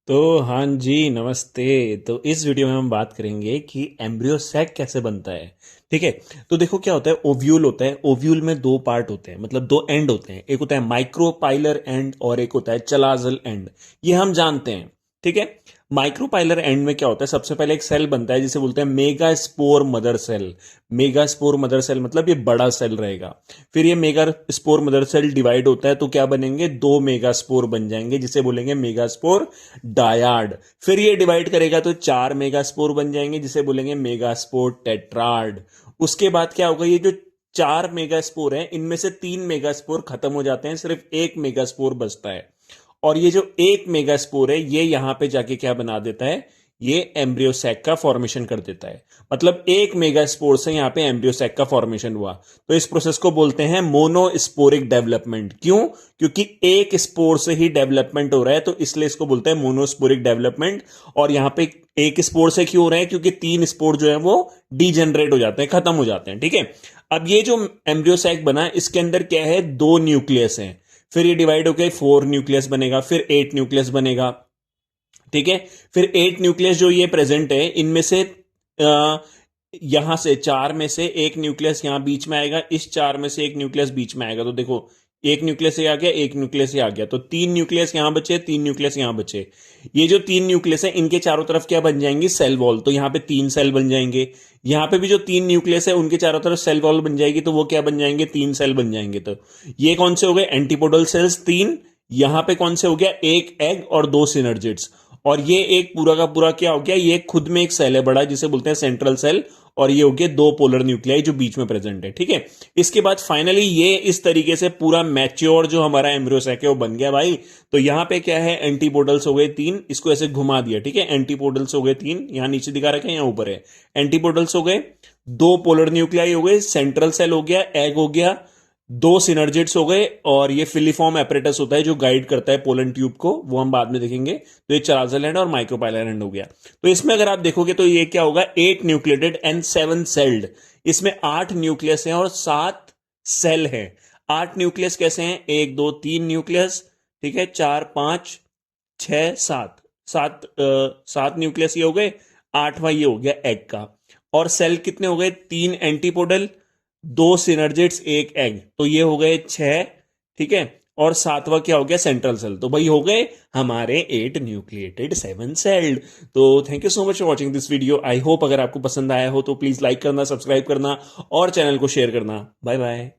तो हाँ जी, नमस्ते। तो इस वीडियो में हम बात करेंगे कि एम्ब्रियो सैक कैसे बनता है। ठीक है। तो देखो क्या होता है, ओव्यूल होता है। ओव्यूल में दो पार्ट होते हैं, मतलब दो एंड होते हैं। एक होता है माइक्रोपाइलर एंड और एक होता है चलाजल एंड। ये हम जानते हैं। ठीक है। माइक्रोपाइलर एंड में क्या होता है, सबसे पहले एक सेल बनता है जिसे बोलते हैं megaspore mother cell. Megaspore mother cell मतलब ये बड़ा सेल रहेगा। फिर ये megaspore mother cell divide होता है तो क्या बनेंगे, दो मेगा स्पोर बन जाएंगे जिसे बोलेंगे मेगा स्पोर डायाड। फिर ये डिवाइड करेगा तो चार मेगास्पोर बन जाएंगे जिसे बोलेंगे मेगास्पोर टेट्राड। उसके बाद क्या होगा, ये जो चार मेगास्पोर हैं इनमें से तीन मेगास्पोर खत्म हो जाते हैं, सिर्फ एक मेगास्पोर बचता है। और ये जो एक मेगास्पोर है ये यहां पे जाके क्या बना देता है, ये एम्ब्रियो सैक का फॉर्मेशन कर देता है। मतलब एक मेगास्पोर से यहां पे एम्ब्रियो सैक का फॉर्मेशन हुआ। तो इस प्रोसेस को बोलते हैं मोनोस्पोरिक डेवलपमेंट। क्यों? क्योंकि एक स्पोर से ही डेवलपमेंट हो रहा है, तो इसलिए इसको बोलते हैं मोनोस्पोरिक डेवलपमेंट। और यहां पे एक स्पोर से क्यों हो रहा है, क्योंकि तीन स्पोर जो है वो डीजेनरेट हो जाते हैं, खत्म हो जाते हैं। ठीक है। अब ये जो एम्ब्रियो सैक बना इसके अंदर क्या है, दो न्यूक्लियस हैं। फिर ये डिवाइड होकर फोर न्यूक्लियस बनेगा, फिर एट न्यूक्लियस बनेगा। ठीक है। फिर एट न्यूक्लियस जो ये प्रेजेंट है इनमें से यहां से चार में से एक न्यूक्लियस यहां बीच में आएगा, इस चार में से एक न्यूक्लियस बीच में आएगा। तो देखो, एक न्यूक्लियस ये आ गया, एक न्यूक्लियस ये आ गया, तो तीन न्यूक्लियस यहां बचे, तीन न्यूक्लियस यहां बचे। ये जो तीन न्यूक्लियस है इनके चारों तरफ क्या बन जाएंगी, सेल वॉल। तो यहां पे तीन सेल बन जाएंगे। यहां पे भी जो तीन न्यूक्लियस है उनके चारों तरफ सेल वॉल बन जाएगी, तो वो क्या बन जाएंगे, तीन सेल बन जाएंगे। तो ये कौन से हो गए, एंटीपोडल सेल्स तीन। यहां पे कौन से हो गया, एक एग और दो सिनर्जिड्स। और ये एक पूरा का पूरा क्या हो गया, ये खुद में एक सेल है बड़ा जिसे बोलते हैं सेंट्रल सेल। और ये हो गया दो पोलर न्यूक्लियाई जो बीच में प्रेजेंट है। ठीक है। इसके बाद फाइनली ये इस तरीके से पूरा मैच्योर जो हमारा एम्ब्रियो सैक है वो बन गया भाई। तो यहां पे क्या है, एंटीपोडल्स हो गए तीन, इसको ऐसे घुमा दिया। ठीक है। एंटीपोडल्स हो गए तीन, यहां नीचे दिखा रखे हैं, यहां ऊपर है। एंटीपोडल्स हो गए, दो पोलर न्यूक्लियाई हो गए, सेंट्रल सेल हो गया, एग हो गया, दो सिनर्जिट्स हो गए, और ये फिलीफॉर्म एपरेटस होता है जो गाइड करता है पोलन ट्यूब को, वो हम बाद में देखेंगे। तो ये चलाजल एंड और माइक्रोपाइलर एंड हो गया। तो इसमें अगर आप देखोगे तो ये क्या होगा, eight nucleated and seven celled. इसमें आठ न्यूक्लियस हैं और सात सेल हैं। आठ न्यूक्लियस कैसे हैं, एक दो तीन न्यूक्लियस, ठीक है, चार पांच छह सात, सात न्यूक्लियस ये हो गए। आठवां ये हो गया एग का। और सेल कितने हो गए, तीन एंटीपोडल, दो सिनर्जिट्स, एक एग, तो ये हो गए छह। ठीक है। और सातवां क्या हो गया, सेंट्रल सेल। तो भाई हो गए हमारे एट न्यूक्लिएटेड सेवन सेल्ड। तो thank you so much for watching this video. I hope अगर आपको पसंद आया हो तो प्लीज लाइक करना, सब्सक्राइब करना और चैनल को शेयर करना। Bye bye.